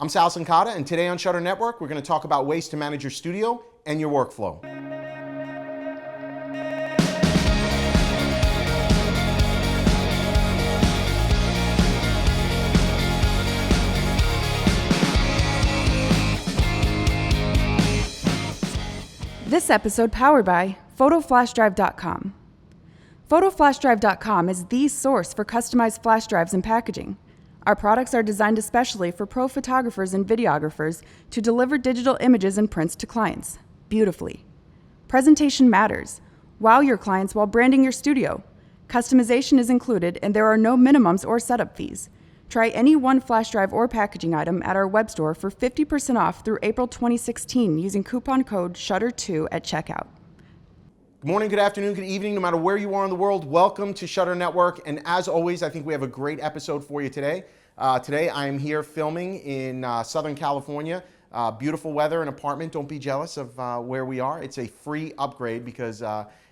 I'm Sal Cincotta, and today on Shutter Network, we're going to talk about ways to manage your studio and your workflow. This episode powered by PhotoFlashDrive.com. PhotoFlashDrive.com is the source for customized flash drives and packaging. Our products are designed especially for pro photographers and videographers to deliver digital images and prints to clients beautifully. Presentation matters. Wow your clients while branding your studio. Customization is included and there are no minimums or setup fees. Try any one flash drive or packaging item at our web store for 50% off through April 2016 using coupon code SHUTTER2 at checkout. Good morning, good afternoon, good evening, no matter where you are in the world, welcome to Shutter Network. And as always, I think we have a great episode for you today. Today I am here filming in Southern California. Beautiful weather, an apartment. Don't be jealous of where we are. It's a free upgrade because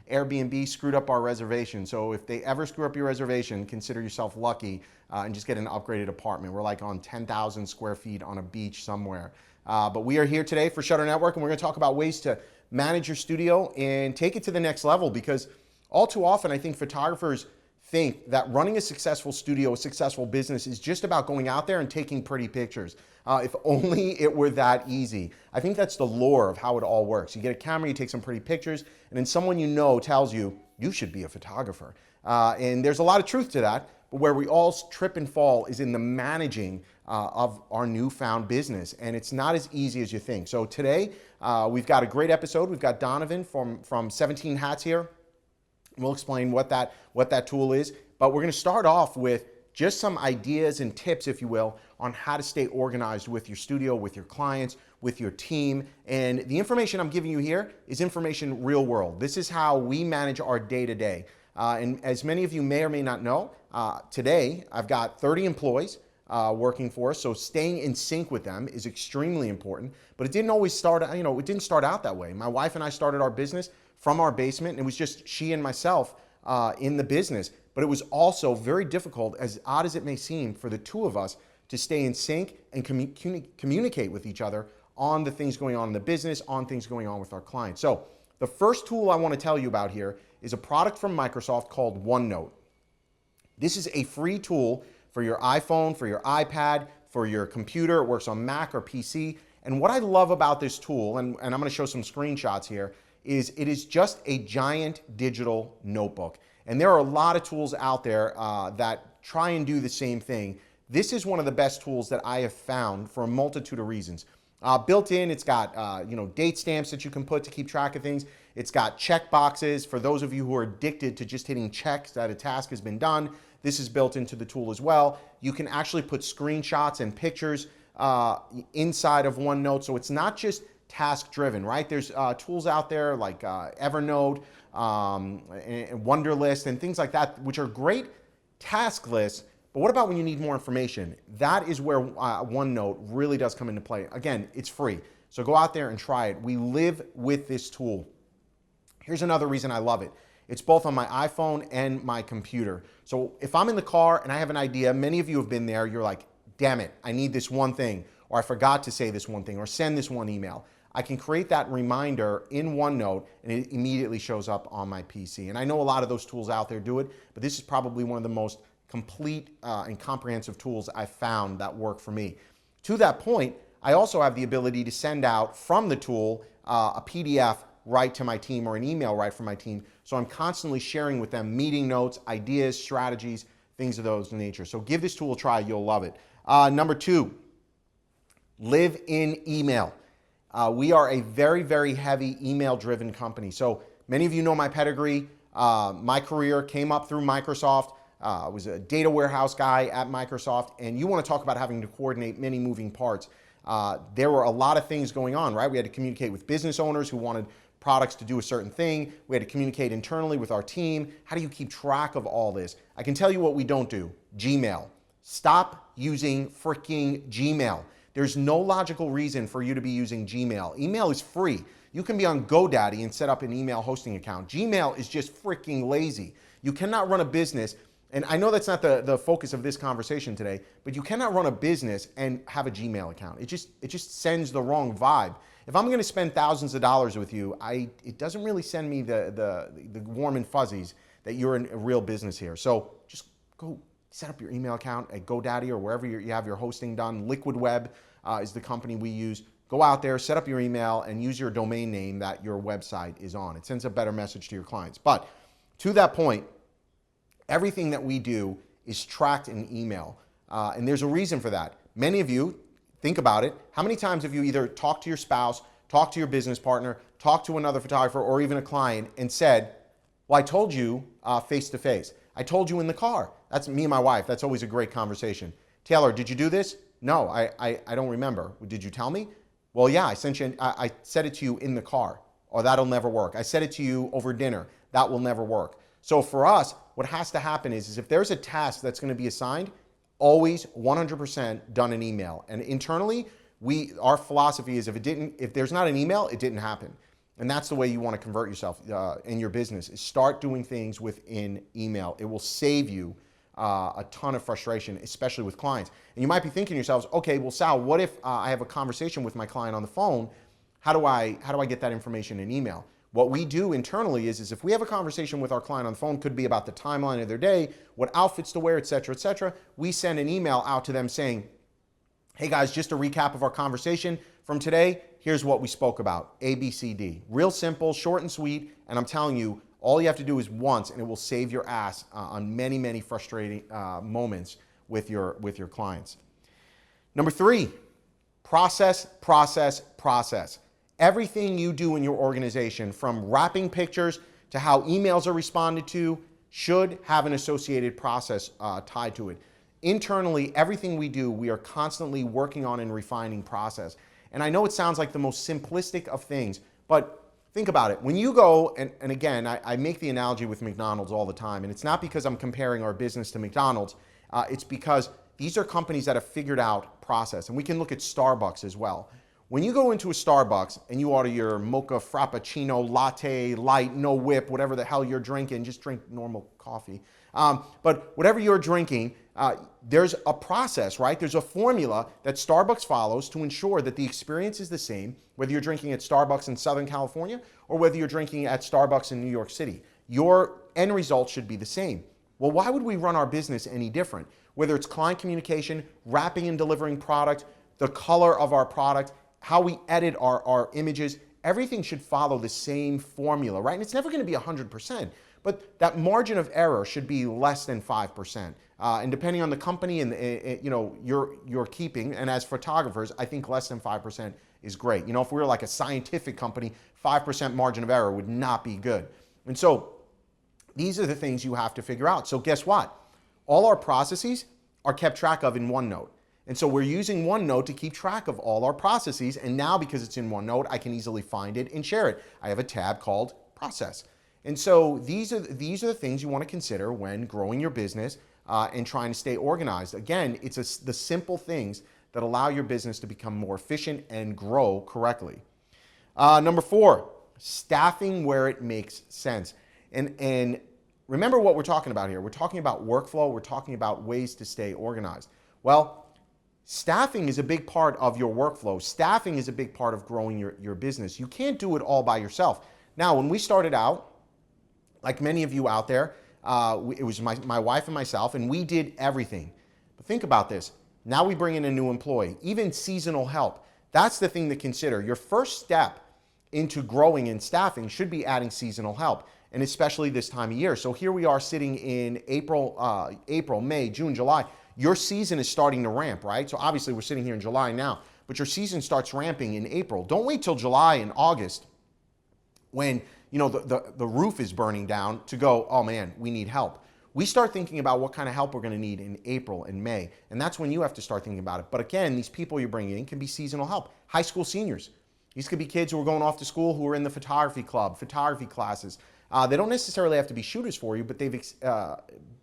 Airbnb screwed up our reservation. So if they ever screw up your reservation, consider yourself lucky and just get an upgraded apartment. We're like on 10,000 square feet on a beach somewhere. But we are here today for Shutter Network, and we're going to talk about ways to manage your studio and take it to the next level, because all too often I think photographers think that running a successful studio, a successful business is just about going out there and taking pretty pictures. If only it were that easy. I think that's the lore of how it all works. You get a camera, you take some pretty pictures, and then someone you know tells you, you should be a photographer. And there's a lot of truth to that, but where we all trip and fall is in the managing of our newfound business, and it's not as easy as you think. So today, we've got a great episode. We've got Donovan from 17 Hats here. We'll explain what that tool is, but we're going to start off with just some ideas and tips, if you will, on how to stay organized with your studio, with your clients, with your team. And the information I'm giving you here is information real world. This is how we manage our day-to-day. And as many of you may or may not know, today I've got 30 employees working for us, so staying in sync with them is extremely important. But it didn't always start, it didn't start out that way. My wife and I started our business from our basement, and it was just she and myself in the business. But it was also very difficult, as odd as it may seem, for the two of us to stay in sync and communicate with each other on the things going on in the business, on things going on with our clients. So the first tool I want to tell you about here is a product from Microsoft called OneNote. This is a free tool for your iPhone, for your iPad, for your computer. It works on Mac or PC. And what I love about this tool, and I'm going to show some screenshots here, is it is just a giant digital notebook. And there are a lot of tools out there that try and do the same thing. This is one of the best tools that I have found for a multitude of reasons. Built in, it's got date stamps that you can put to keep track of things. It's got check boxes for those of you who are addicted to just hitting checks that a task has been done. This is built into the tool as well. You can actually put screenshots and pictures inside of OneNote, so it's not just task driven, right? There's tools out there like Evernote, and Wunderlist, and things like that, which are great task lists. But what about when you need more information? That is where OneNote really does come into play. Again, it's free, so go out there and try it. We live with this tool. Here's another reason I love it. It's both on my iPhone and my computer. So if I'm in the car and I have an idea, many of you have been there, you're like, damn it, I need this one thing, or I forgot to say this one thing, or send this one email. I can create that reminder in OneNote and it immediately shows up on my PC. And I know a lot of those tools out there do it, but this is probably one of the most complete and comprehensive tools I've found that work for me. To that point, I also have the ability to send out from the tool a PDF right to my team or an email right from my team. So I'm constantly sharing with them meeting notes, ideas, strategies, things of those nature. So give this tool a try, you'll love it. Number two, live in email. We are a very, very heavy email-driven company. So many of you know my pedigree. My career came up through Microsoft. I was a data warehouse guy at Microsoft, and you want to talk about having to coordinate many moving parts. There were a lot of things going on, right? We had to communicate with business owners who wanted products to do a certain thing. We had to communicate internally with our team. How do you keep track of all this? I can tell you what we don't do. Gmail. Stop using freaking Gmail. There's no logical reason for you to be using Gmail. Email is free. You can be on GoDaddy and set up an email hosting account. Gmail is just freaking lazy. You cannot run a business And I know that's not the focus of this conversation today, but you cannot run a business and have a Gmail account. It just sends the wrong vibe. If I'm going to spend thousands of dollars with you, it doesn't really send me the warm and fuzzies that you're in a real business here. So just go set up your email account at GoDaddy or wherever you have your hosting done. Liquid Web is the company we use. Go out there, set up your email, and use your domain name that your website is on. It sends a better message to your clients. But to that point, everything that we do is tracked in email. And there's a reason for that. Many of you, think about it. How many times have you either talked to your spouse, talked to your business partner, talked to another photographer, or even a client and said, well, I told you face to face. I told you in the car. That's me and my wife. That's always a great conversation. Taylor, did you do this? No, I don't remember. Did you tell me? Well, yeah, I said it to you in the car. Or that'll never work. I said it to you over dinner. That will never work. So for us, what has to happen is if there's a task that's going to be assigned, always 100% done in email. And internally, our philosophy is if there's not an email, it didn't happen. And that's the way you want to convert yourself in your business, is start doing things within email. It will save you a ton of frustration, especially with clients. And you might be thinking to yourselves, okay, well, Sal, what if I have a conversation with my client on the phone? How do I get that information in email? What we do internally is if we have a conversation with our client on the phone, could be about the timeline of their day, what outfits to wear, et cetera, we send an email out to them saying, hey guys, just a recap of our conversation from today. Here's what we spoke about, A, B, C, D. Real simple, short and sweet, and I'm telling you, all you have to do is once, and it will save your ass on many, many frustrating moments with your clients. Number 3, process. Everything you do in your organization, from wrapping pictures to how emails are responded to, should have an associated process tied to it. Internally, everything we do, we are constantly working on and refining process. And I know it sounds like the most simplistic of things, but think about it. When you go, and again, I make the analogy with McDonald's all the time, and it's not because I'm comparing our business to McDonald's, it's because these are companies that have figured out process. And we can look at Starbucks as well. When you go into a Starbucks and you order your mocha frappuccino, latte, light, no whip, whatever the hell you're drinking, just drink normal coffee. But whatever you're drinking, there's a process, right? There's a formula that Starbucks follows to ensure that the experience is the same, whether you're drinking at Starbucks in Southern California or whether you're drinking at Starbucks in New York City. Your end result should be the same. Well, why would we run our business any different? Whether it's client communication, wrapping and delivering product, the color of our product, how we edit our images, everything should follow the same formula, right? And it's never going to be 100%, but that margin of error should be less than 5%. And depending on the company and you're keeping, and as photographers, I think less than 5% is great. You know, if we were like a scientific company, 5% margin of error would not be good. And so these are the things you have to figure out. So guess what? All our processes are kept track of in OneNote. And so we're using OneNote to keep track of all our processes. And now because it's in OneNote, I can easily find it and share it. I have a tab called Process. And so these are the things you want to consider when growing your business and trying to stay organized. Again, it's the simple things that allow your business to become more efficient and grow correctly. Number 4, staffing where it makes sense. And remember what we're talking about here. We're talking about workflow. We're talking about ways to stay organized. Well, staffing is a big part of your workflow. Staffing is a big part of growing your business. You can't do it all by yourself. Now, when we started out, like many of you out there, it was my wife and myself, and we did everything. But think about this. Now we bring in a new employee, even seasonal help. That's the thing to consider. Your first step into growing in staffing should be adding seasonal help, and especially this time of year. So here we are sitting in April, May, June, July. Your season is starting to ramp, right? So obviously we're sitting here in July now, but your season starts ramping in April. Don't wait till July and August when the roof is burning down to go, oh man, we need help. We start thinking about what kind of help we're going to need in April and May, and that's when you have to start thinking about it. But again, these people you're bringing in can be seasonal help. High school seniors. These could be kids who are going off to school who are in the photography club, photography classes. They don't necessarily have to be shooters for you, but they've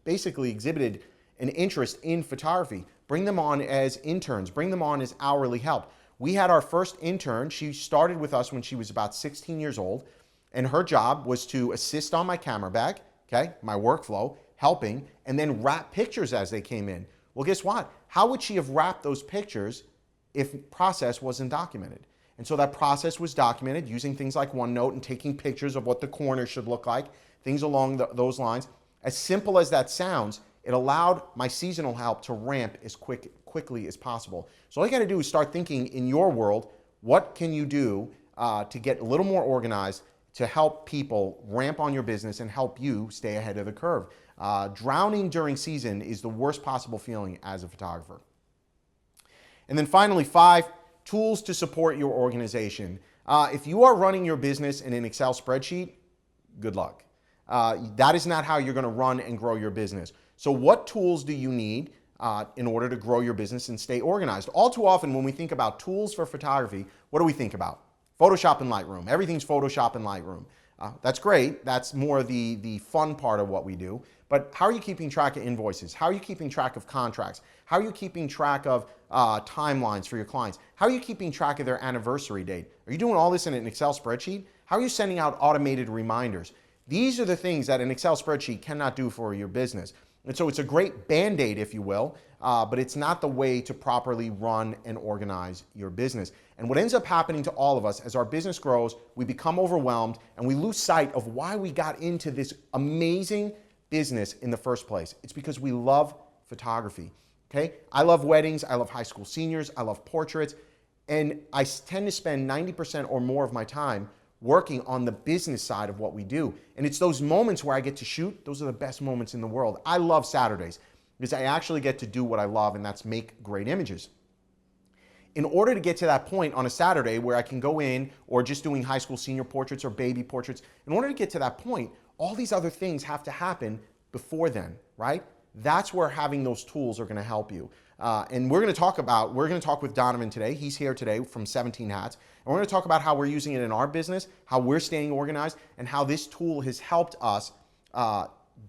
basically exhibited an interest in photography. Bring them on as interns. Bring them on as hourly help. We had our first intern. She started with us when she was about 16 years old, and her job was to assist on my camera bag, okay, my workflow, helping, and then wrap pictures as they came in. Well, guess what? How would she have wrapped those pictures if process wasn't documented? And so that process was documented using things like OneNote and taking pictures of what the corner should look like, things along those lines. As simple as that sounds, it allowed my seasonal help to ramp as quickly as possible. So all you got to do is start thinking in your world, what can you do to get a little more organized to help people ramp on your business and help you stay ahead of the curve. Drowning during season is the worst possible feeling as a photographer. And then finally, 5, tools to support your organization. If you are running your business in an Excel spreadsheet, good luck. That is not how you're going to run and grow your business. So what tools do you need in order to grow your business and stay organized? All too often when we think about tools for photography, what do we think about? Photoshop and Lightroom. Everything's Photoshop and Lightroom. That's great. That's more the fun part of what we do. But how are you keeping track of invoices? How are you keeping track of contracts? How are you keeping track of timelines for your clients? How are you keeping track of their anniversary date? Are you doing all this in an Excel spreadsheet? How are you sending out automated reminders? These are the things that an Excel spreadsheet cannot do for your business. And so it's a great Band-Aid, if you will, but it's not the way to properly run and organize your business. And what ends up happening to all of us as our business grows, we become overwhelmed and we lose sight of why we got into this amazing business in the first place. It's because we love photography, okay? I love weddings, I love high school seniors, I love portraits, and I tend to spend 90% or more of my time working on the business side of what we do. And it's those moments where I get to shoot, those are the best moments in the world. I love Saturdays because I actually get to do what I love, and that's make great images. In order to get to that point on a Saturday where I can go in, or just doing high school senior portraits or baby portraits, in order to get to that point, all these other things have to happen before then, right? That's where having those tools are gonna help you. And we're gonna talk with Donovan today. He's here today from 17 Hats. And we're gonna talk about how we're using it in our business, how we're staying organized, and how this tool has helped us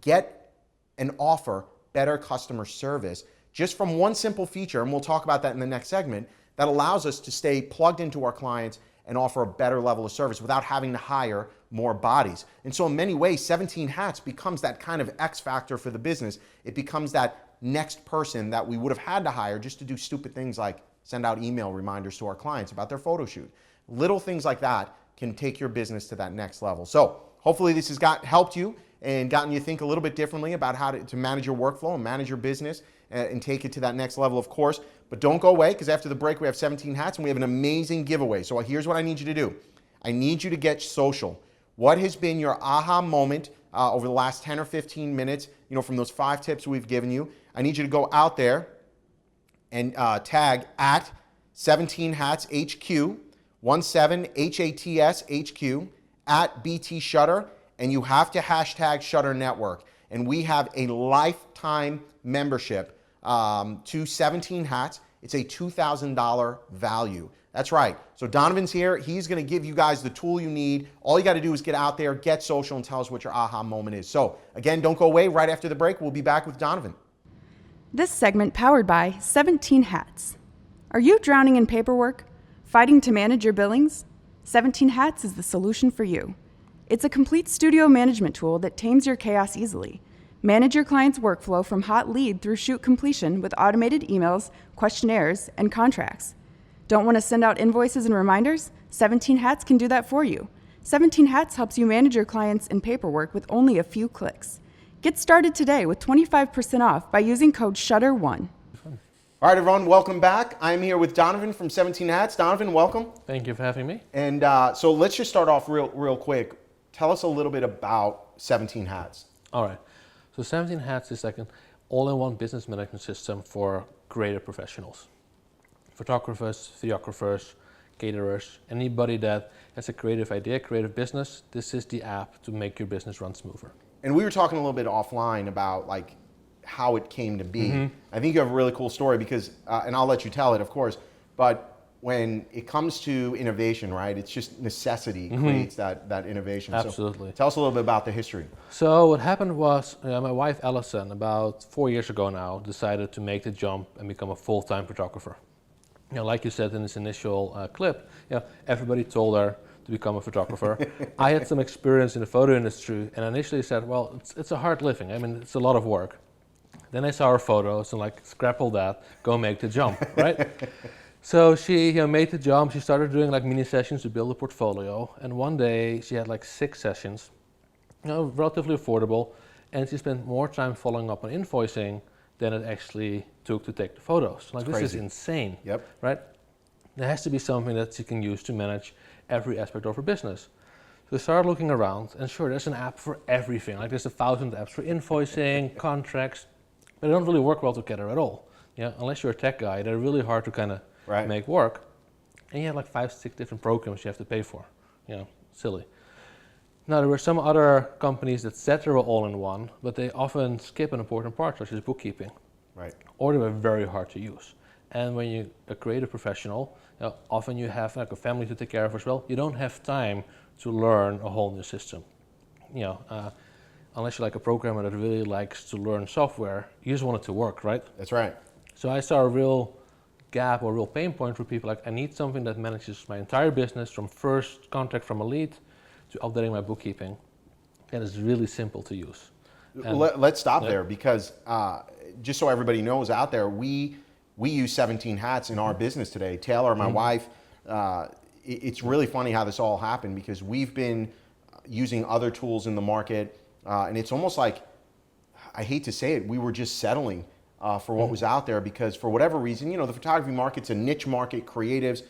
get and offer better customer service just from one simple feature, and we'll talk about that in the next segment, that allows us to stay plugged into our clients and offer a better level of service without having to hire more bodies. And so in many ways, 17 Hats becomes that kind of X factor for the business. It becomes that next person that we would have had to hire just to do stupid things like send out email reminders to our clients about their photo shoot. Little things like that can take your business to that next level. So hopefully this has helped you and gotten you to think a little bit differently about how to manage your workflow and manage your business and take it to that next level, of course. But don't go away, because after the break we have 17 Hats and we have an amazing giveaway. So here's what I need you to do. I need you to get social. What has been your aha moment over the last 10 or 15 minutes, from those 5 tips we've given you? I need you to go out there and tag at 17 Hats HQ, 17 HATS HQ, at BT Shutter, and you have to hashtag Shutter Network. And we have a lifetime membership to 17 Hats. It's a $2,000 value. That's right. So Donovan's here. He's going to give you guys the tool you need. All you got to do is get out there, get social, and tell us what your aha moment is. So again, don't go away. Right after the break, we'll be back with Donovan. This segment powered by 17 Hats. Are you drowning in paperwork? Fighting to manage your billings? 17 Hats is the solution for you. It's a complete studio management tool that tames your chaos easily. Manage your client's workflow from hot lead through shoot completion with automated emails, questionnaires, and contracts. Don't want to send out invoices and reminders? 17 Hats can do that for you. 17 Hats helps you manage your clients and paperwork with only a few clicks. Get started today with 25% off by using code SHUTTER1. All right, everyone, welcome back. I'm here with Donovan from 17 Hats. Donovan, welcome. Thank you for having me. And so let's just start off real quick. Tell us a little bit about 17 Hats. All right. So 17 Hats is like an all-in-one business management system for creative professionals. Photographers, videographers, caterers, anybody that has a creative idea, creative business, this is the app to make your business run smoother. And we were talking a little bit offline about like how it came to be. Mm-hmm. I think you have a really cool story because, and I'll let you tell it, of course, but when it comes to innovation, right, it's just necessity creates that innovation. Absolutely. So tell us a little bit about the history. So what happened was my wife Allison, about 4 years ago now, decided to make the jump and become a full-time photographer. Like you said in this initial clip, everybody told her to become a photographer. I had some experience in the photo industry and initially said, well, it's a hard living. I mean, it's a lot of work. Then I saw her photos and like, scrap all that, go make the jump, right? So she made the jump. She started doing like mini sessions to build a portfolio. And one day she had like 6 sessions, relatively affordable. And she spent more time following up on invoicing than it actually took to take the photos. Like, this is insane, right? There has to be something that she can use to manage every aspect of her business. So we started looking around, and sure, there's an app for everything. Like, there's 1,000 apps for invoicing, contracts, but they don't really work well together at all. Unless you're a tech guy, they're really hard to kind of make work. And you have like 5, 6 different programs you have to pay for. Silly. Now, there were some other companies that said they were all in one, but they often skip an important part, such as bookkeeping. Right. Or they were very hard to use. And when you're a creative professional, often you have like a family to take care of as well. You don't have time to learn a whole new system. Unless you're like a programmer that really likes to learn software, you just want it to work, right? That's right. So I saw a real gap or real pain point for people. Like, I need something that manages my entire business from first contact from a lead to updating my bookkeeping, and it's really simple to use. Let's stop there, because just so everybody knows out there, we use 17 hats in our business today. Taylor, my wife, it's really funny how this all happened, because we've been using other tools in the market, and it's almost like, I hate to say it, we were just settling for what was out there, because for whatever reason, the photography market's a niche market, creatives.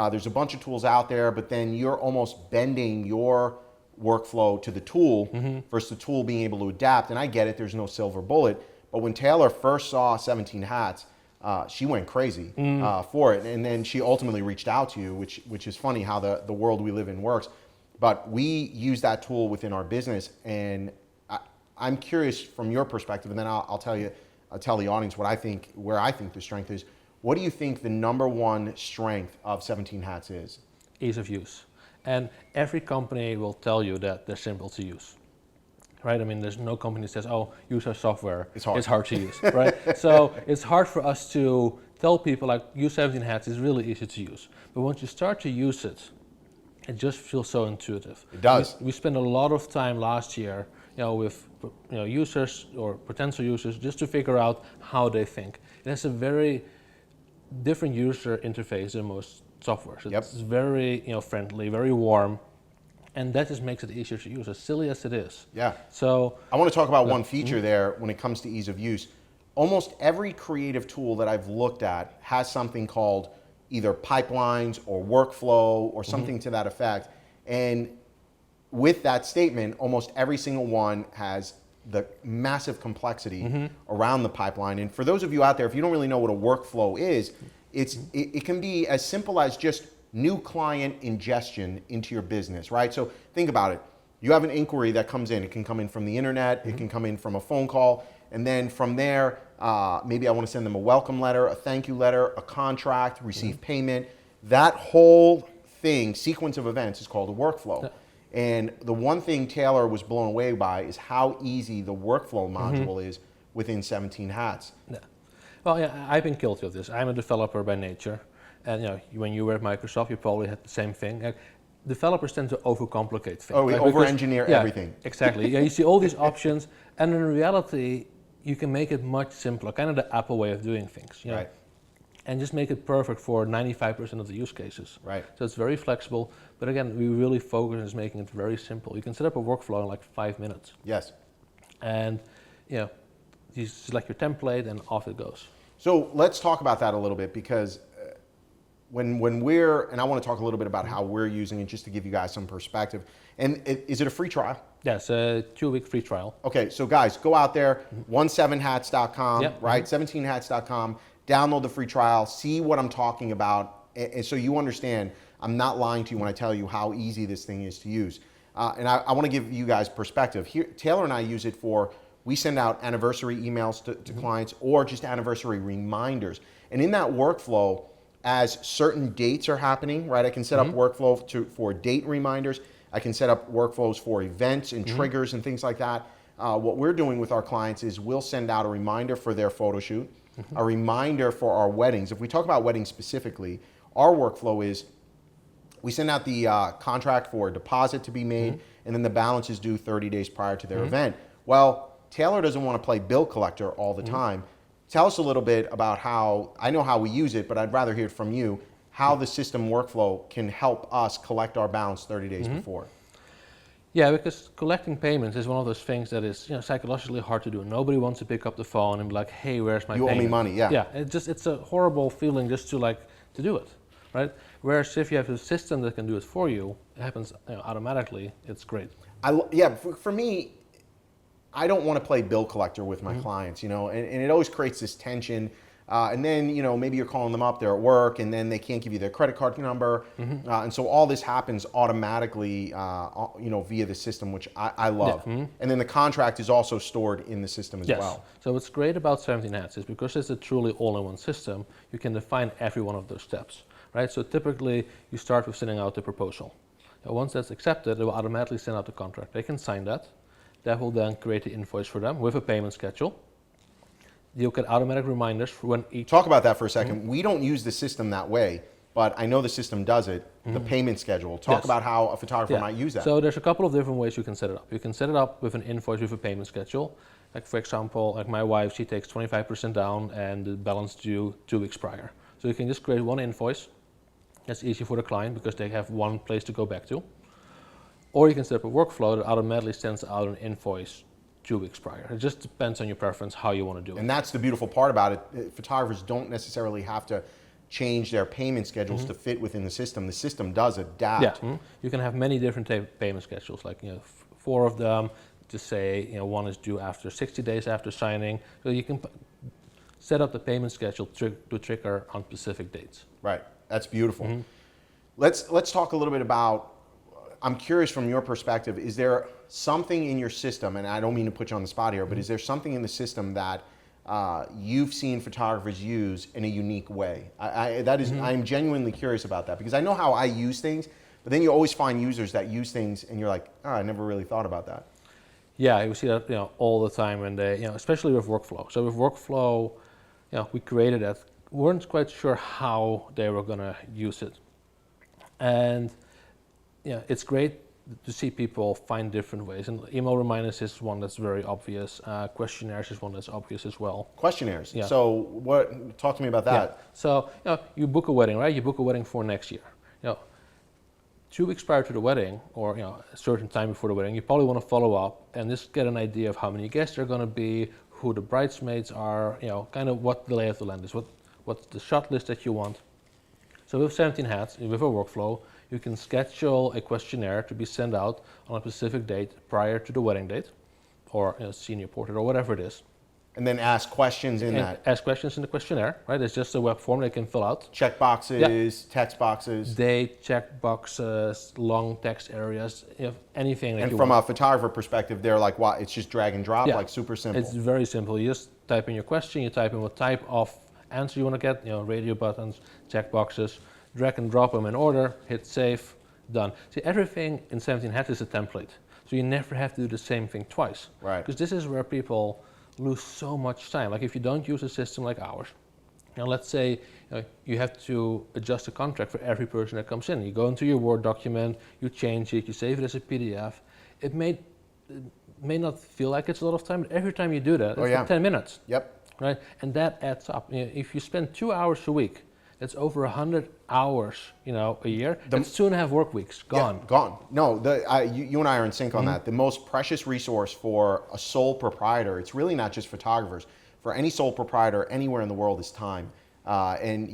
There's a bunch of tools out there, but then you're almost bending your workflow to the tool versus the tool being able to adapt. And I get it, there's no silver bullet. But when Taylor first saw 17 hats, she went crazy for it. And then she ultimately reached out to you, which is funny how the world we live in works. But we use that tool within our business. And I'm curious from your perspective, and then I'll tell the audience where I think the strength is. What do you think the number one strength of 17 hats is? Ease of use. And every company will tell you that they're simple to use, right? I mean, there's no company that says, oh, use our software. It's hard to use, right? So it's hard for us to tell people, like, use 17 hats is really easy to use. But once you start to use it, it just feels so intuitive. It does. We spent a lot of time last year, with users or potential users, just to figure out how they think. It has a very different user interface than most software. So it's very friendly, very warm, and that just makes it easier to use, as silly as it is. Yeah. So I want to talk about one feature there when it comes to ease of use. Almost every creative tool that I've looked at has something called either pipelines or workflow or something to that effect. And with that statement, almost every single one has the massive complexity around the pipeline. And for those of you out there, if you don't really know what a workflow is, it can be as simple as just new client ingestion into your business, right? So think about it. You have an inquiry that comes in. It can come in from the internet. It can come in from a phone call. And then from there, maybe I want to send them a welcome letter, a thank you letter, a contract, receive payment. That whole sequence of events is called a workflow. And the one thing Taylor was blown away by is how easy the workflow module is within 17 hats. Yeah. Well, yeah, I've been guilty of this. I'm a developer by nature. And when you were at Microsoft, you probably had the same thing. Developers tend to overcomplicate things. Oh, we over-engineer everything. Exactly. You see all these options, and in reality, you can make it much simpler, kind of the Apple way of doing things. Right. And just make it perfect for 95% of the use cases. Right. So it's very flexible, but again, we really focus on making it very simple. You can set up a workflow in like 5 minutes. Yes. And you select your template and off it goes. So let's talk about that a little bit, because when we're, and I want to talk a little bit about how we're using it just to give you guys some perspective. And is it a free trial? Yes, a 2-week free trial. Okay, so guys, go out there, 17hats.com, right? 17hats.com. Download the free trial, see what I'm talking about, and so you understand I'm not lying to you when I tell you how easy this thing is to use. And I want to give you guys perspective. Here, Taylor and I use it we send out anniversary emails to clients, or just anniversary reminders. And in that workflow, as certain dates are happening, right, I can set up workflow for date reminders. I can set up workflows for events and triggers and things like that. What we're doing with our clients is we'll send out a reminder for their photo shoot, a reminder for our weddings. If we talk about weddings specifically, our workflow is We send out the contract for a deposit to be made, and then the balance is due 30 days prior to their event. Well, Taylor doesn't want to play bill collector all the time. Tell us a little bit about how, I know how we use it, but I'd rather hear it from you, how the system workflow can help us collect our balance 30 days before. Yeah, because collecting payments is one of those things that is, psychologically hard to do. Nobody wants to pick up the phone and be like, "Hey, where's my payment?" You owe me money, yeah. Yeah, it's a horrible feeling just to do it, right? Whereas if you have a system that can do it for you, it happens automatically. It's great. For me, I don't want to play bill collector with my clients, and it always creates this tension. And then, maybe you're calling them up, they're at work, and then they can't give you their credit card number. And so all this happens automatically, via the system, which I love. And then the contract is also stored in the system as well. So what's great about 17 Hats is because it's a truly all-in-one system, you can define every one of those steps, right? So typically, you start with sending out the proposal. Now, once that's accepted, it will automatically send out the contract. They can sign that. That will then create the invoice for them with a payment schedule. You'll get automatic reminders for when each... Talk about that for a second. We don't use the system that way, but I know the system does it, the payment schedule. Talk about how a photographer might use that. So there's a couple of different ways you can set it up. You can set it up with an invoice with a payment schedule. Like for example, like my wife, she takes 25% down and the balance due 2 weeks prior. So you can just create one invoice. That's easy for the client because they have one place to go back to. Or you can set up a workflow that automatically sends out an invoice 2 weeks prior. It just depends on your preference how you want to do it. And that's the beautiful part about it. Photographers don't necessarily have to change their payment schedules to fit within the system. The system does adapt. Yeah, you can have many different payment schedules, like 4 of them. Just say one is due after 60 days after signing. So you can set up the payment schedule to trigger on specific dates. Right. That's beautiful. Let's talk a little bit about. I'm curious from your perspective, is there something in your system, and I don't mean to put you on the spot here, but is there something in the system that you've seen photographers use in a unique way? I'm genuinely curious about that because I know how I use things, but then you always find users that use things and you're like, I never really thought about that. Yeah, you see that all the time, and especially with workflow. So with workflow, we created that. We weren't quite sure how they were going to use it, and it's great to see people find different ways. And email reminders is one that's very obvious. Questionnaires is one that's obvious as well. Questionnaires. Yeah. So talk to me about that. Yeah. So you book a wedding, right? You book a wedding for next year. 2 weeks prior to the wedding, or a certain time before the wedding, you probably want to follow up and just get an idea of how many guests are going to be, who the bridesmaids are, kind of what the lay of the land is, what's the shot list that you want. So with 17 Hats, with a workflow, you can schedule a questionnaire to be sent out on a specific date prior to the wedding date, or senior portrait, or whatever it is. And then ask questions in that. Ask questions in the questionnaire, right? It's just a web form they can fill out. Check boxes, text boxes. Date, check boxes, long text areas, anything that you want. And from a photographer perspective, they're like, what? It's just drag and drop, like super simple. It's very simple. You just type in your question, you type in what type of answer you want to get, radio buttons, check boxes, drag and drop them in order, hit save, done. See, everything in 17 Hats is a template. So you never have to do the same thing twice. Right. Because this is where people lose so much time. Like if you don't use a system like ours, let's say you have to adjust the contract for every person that comes in. You go into your Word document, you change it, you save it as a PDF. It may not feel like it's a lot of time, but every time you do that, it's 10 minutes. Yep. Right? And that adds up. If you spend 2 hours a week, that's over 100 hours, a year. That's 2.5 work weeks gone. Yeah, gone. No, you and I are in sync on that. The most precious resource for a sole proprietor, it's really not just photographers. For any sole proprietor anywhere in the world is time. And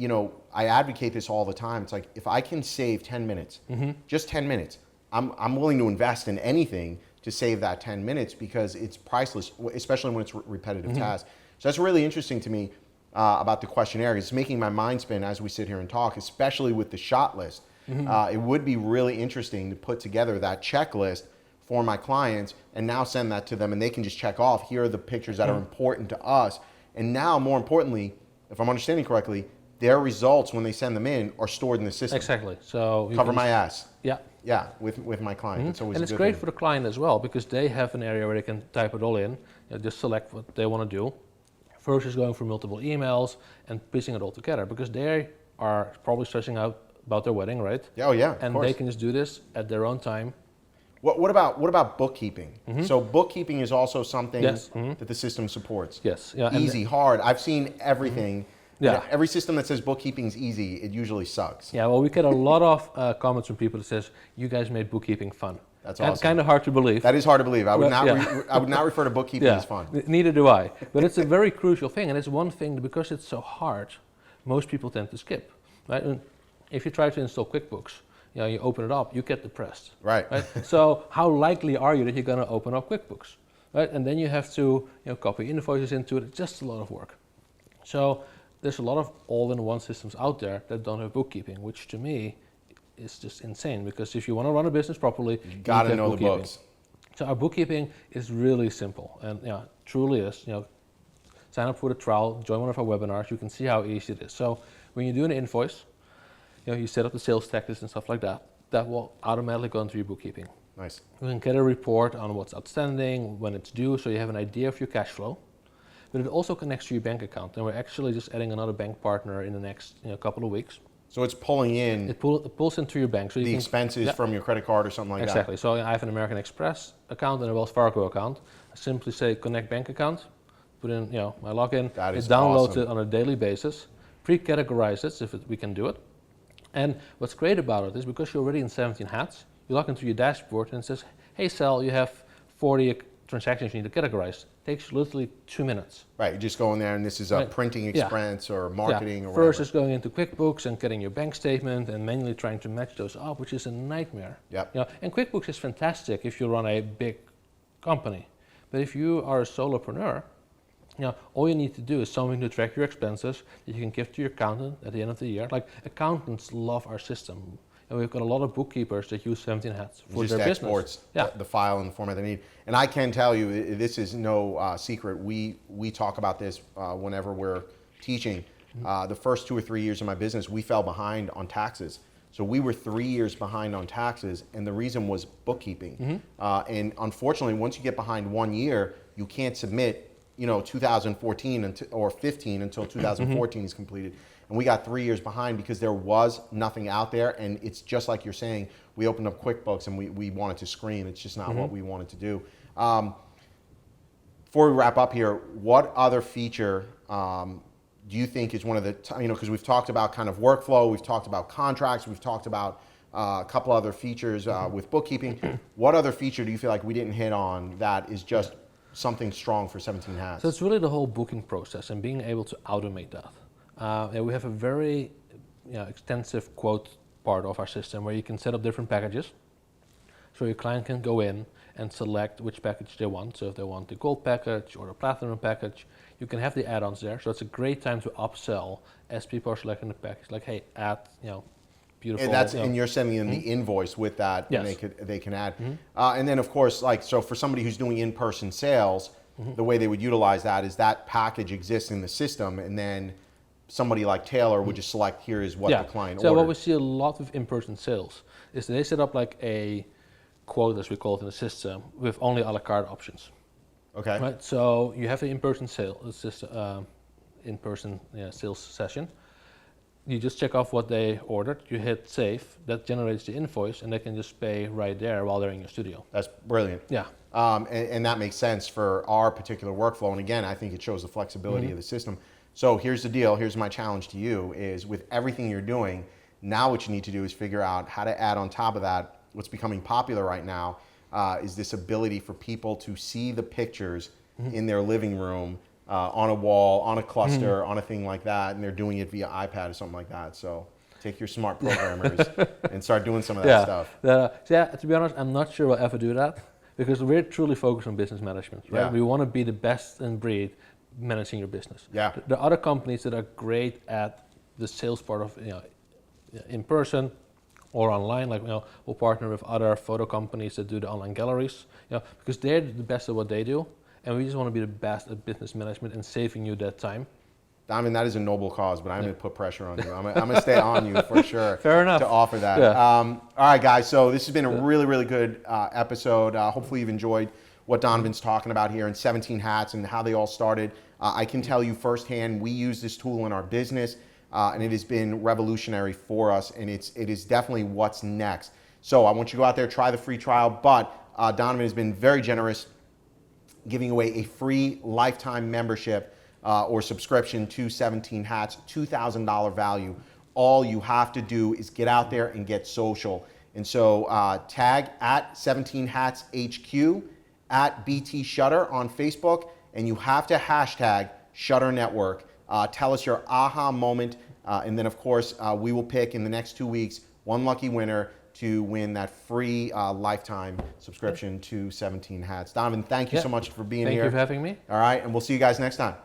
I advocate this all the time. It's like if I can save 10 minutes, just 10 minutes, I'm willing to invest in anything to save that 10 minutes because it's priceless, especially when it's repetitive tasks. So that's really interesting to me. About the questionnaire. It's making my mind spin as we sit here and talk, especially with the shot list. It would be really interesting to put together that checklist for my clients and now send that to them and they can just check off, here are the pictures that are important to us. And now, more importantly, if I'm understanding correctly, their results when they send them in are stored in the system. Exactly. So cover my ass. Yeah. Yeah, with my client. It's always and it's great for the client as well because they have an area where they can type it all in, just select what they want to do. Versus going through multiple emails and piecing it all together because they are probably stressing out about their wedding, right? Yeah, oh yeah, of And course. they can just do this at their own time. What about bookkeeping? So bookkeeping is also something Yes. that the system supports. Yes. Yeah. and Easy, hard. I've seen everything. Yeah. And every system that says bookkeeping's easy, it usually sucks. Yeah, well, we get a lot of comments from people that says, you guys made bookkeeping fun. That's awesome. Kind of hard to believe. That is hard to believe. I would Well, not. yeah. I would not refer to bookkeeping as fun. Neither do I. But it's a very crucial thing, and it's one thing that because it's so hard, most people tend to skip. Right? And if you try to install QuickBooks, you open it up, you get depressed. Right. So how likely are you that you're going to open up QuickBooks? Right? And then you have to copy invoices into it. It's just a lot of work. So there's a lot of all-in-one systems out there that don't have bookkeeping, which to me is just insane, because if you want to run a business properly, you Got to need know the bookkeeping. books. So our bookkeeping is really simple, and truly is. Sign up for the trial, join one of our webinars. You can see how easy it is. So when you do an invoice, you set up the sales taxes and stuff like that. That will automatically go into your bookkeeping. Nice. You can get a report on what's outstanding, when it's due, so you have an idea of your cash flow. But it also connects to your bank account, and we're actually just adding another bank partner in the next couple of weeks. So it's pulling in It pulls into your bank, so you the can, expenses from your credit card or something like exactly. So I have an American Express account and a Wells Fargo account. I simply say connect bank account, put in my login. That is it downloads awesome. it on a daily basis, pre-categorize it if we can do it. And what's great about it is because you're already in 17 hats, you log into your dashboard and it says, hey Sal, you have 40 transactions you need to categorize. Takes literally 2 minutes. Right. You just go in there and this is a Right. printing Yeah. expense or marketing or First whatever. is going into QuickBooks and getting your bank statement and manually trying to match those up, which is a nightmare. Yep. And QuickBooks is fantastic if you run a big company. But if you are a solopreneur, all you need to do is something to track your expenses that you can give to your accountant at the end of the year. Like accountants love our system. And we've got a lot of bookkeepers that use 17 hats for just their exports business. the file in the format they need. And I can tell you, this is no secret. We talk about this whenever we're teaching. The first 2 or 3 years of my business, we fell behind on taxes. So we were 3 years behind on taxes, and the reason was bookkeeping. And unfortunately, once you get behind 1 year, you can't submit 2014 or 15 until 2014 is completed. And we got 3 years behind because there was nothing out there. And it's just like you're saying, we opened up QuickBooks and we wanted to scream. It's just not what we wanted to do. Before we wrap up here, what other feature do you think is one of the, because we've talked about kind of workflow, we've talked about contracts, we've talked about a couple other features with bookkeeping. What other feature do you feel like we didn't hit on that is just something strong for 17 hats? So it's really the whole booking process and being able to automate that. We have a very extensive quote part of our system where you can set up different packages. So your client can go in and select which package they want. So if they want the gold package or the platinum package, you can have the add-ons there. So it's a great time to upsell as people are selecting the package. Like, hey, add, beautiful. And you're sending them the invoice with that, Yes. and they can add. And then of course, so for somebody who's doing in-person sales, the way they would utilize that is that package exists in the system, and then somebody like Taylor would just select, here is what the client So ordered. what we see a lot with in-person sales is they set up like a quote, as we call it in the system, with only a la carte options. Okay. Right. So you have the in-person sales session. You just check off what they ordered. You hit save. That generates the invoice, and they can just pay right there while they're in your studio. That's brilliant. Yeah. And that makes sense for our particular workflow. And again, I think it shows the flexibility of the system. So here's the deal. Here's my challenge to you is with everything you're doing, now what you need to do is figure out how to add on top of that. What's becoming popular right now is this ability for people to see the pictures in their living room, on a wall, on a cluster, on a thing like that. And they're doing it via iPad or something like that. So take your smart programmers and start doing some of that stuff. To be honest, I'm not sure we'll ever do that because we're truly focused on business management. Right? Yeah. We want to be the best in breed managing your business. Yeah. There are other companies that are great at the sales part of in person or online. Like we'll partner with other photo companies that do the online galleries. Because they're the best at what they do, and we just want to be the best at business management and saving you that time. I mean, that is a noble cause, but I'm going to put pressure on you. I'm going to stay on you for sure. Fair enough. To offer that. Yeah. All right, guys. So this has been a really, really good episode. Hopefully you've enjoyed what Donovan's talking about here in 17 hats and how they all started. I can tell you firsthand, we use this tool in our business. and it has been revolutionary for us, and it is definitely what's next. So I want you to go out there, try the free trial, but Donovan has been very generous, giving away a free lifetime membership or subscription to 17 Hats, $2,000 value. All you have to do is get out there and get social. And so tag at 17 Hats HQ, at BT Shutter on Facebook, and you have to hashtag Shutter Network. Tell us your aha moment, and then of course we will pick in the next 2 weeks one lucky winner to win that free lifetime subscription to 17 Hats. Donovan, thank you so much for being here. Thank you for having me. All right, and we'll see you guys next time.